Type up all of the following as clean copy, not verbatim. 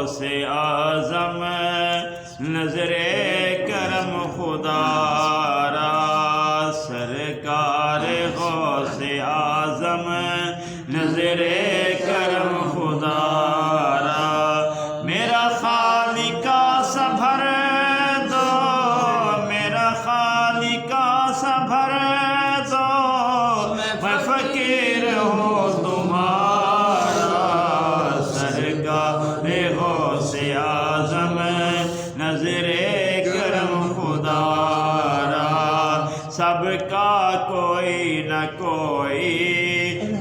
غوث اعظم نظر کرم خدا را سرکار غوث اعظم نظر کرم خدا را میرا خالقہ سبھر دو میرا خالقہ سبھر دو میں فقیر ہوں تمہارا سرکار غوث اعظم نظر کرم خدا را سب کا کوئی نہ کوئی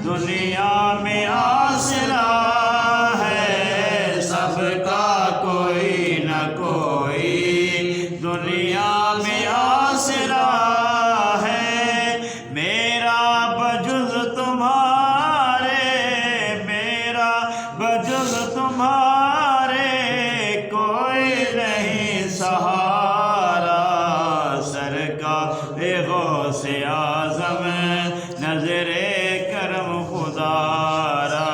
دنیا میں آسرا ہے سب کا کوئی نہ کوئی دنیا میں آسرا ہے میرا بجز تمہارے میرا بجز تمہارے کوئی نہیں سہارا سرکار غوث اعظم نظر کرم خدا را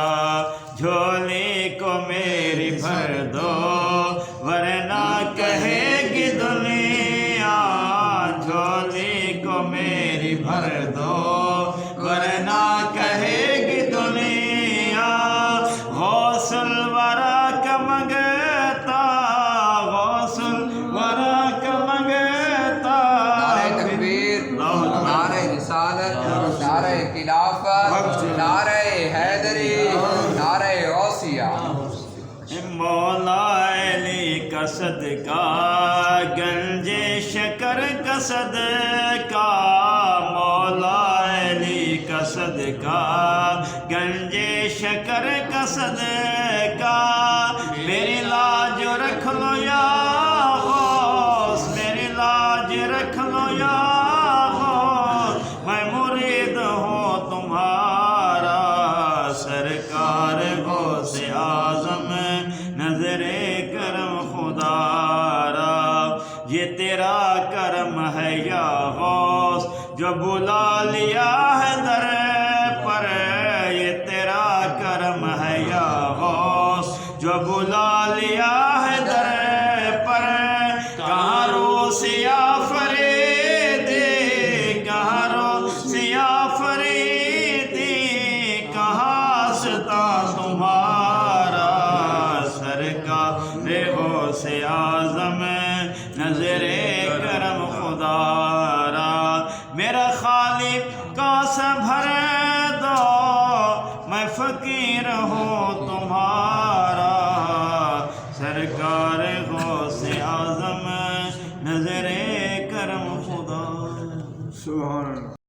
جھولی کو میری بھر دو ورنہ کہے گی دنیا جھولی کو میری بھر دو ورنہ کہے گی دنیا غوث الورا کا منگتا غوث الورا کا منگتا نعرہ تکبیر، نعرہ رسالت، نعرہ خلافت، نعرہ حیدری، نعرہ غوثیہ۔ مولا علی کا صدقہ گنج شکر کا صدقہ مولا علی کا صدقہ گنج شکر کا صدقہ میری لاج رکھ لو یا غوث میری لاج رکھ لو یا غوث میں مرید ہوں تمہارا سرکار غوث اعظم نظر کرم خدا را یہ تیرا کرم ہے یا غوث جو بلا لیا ہے در پر یہ تیرا کرم ہے یا غوث جو بلا لیا ہے در پر کہاں روسیا فریدی کہاں روسیا فریدی کہاں ستا تمہارا سرکار غوث اعظم نظر کرم خدا را میرا خالق کا سبھر دو میں فقیر ہوں تمہارا سرکار غوث اعظم نظر کرم خدا سبحان اللہ۔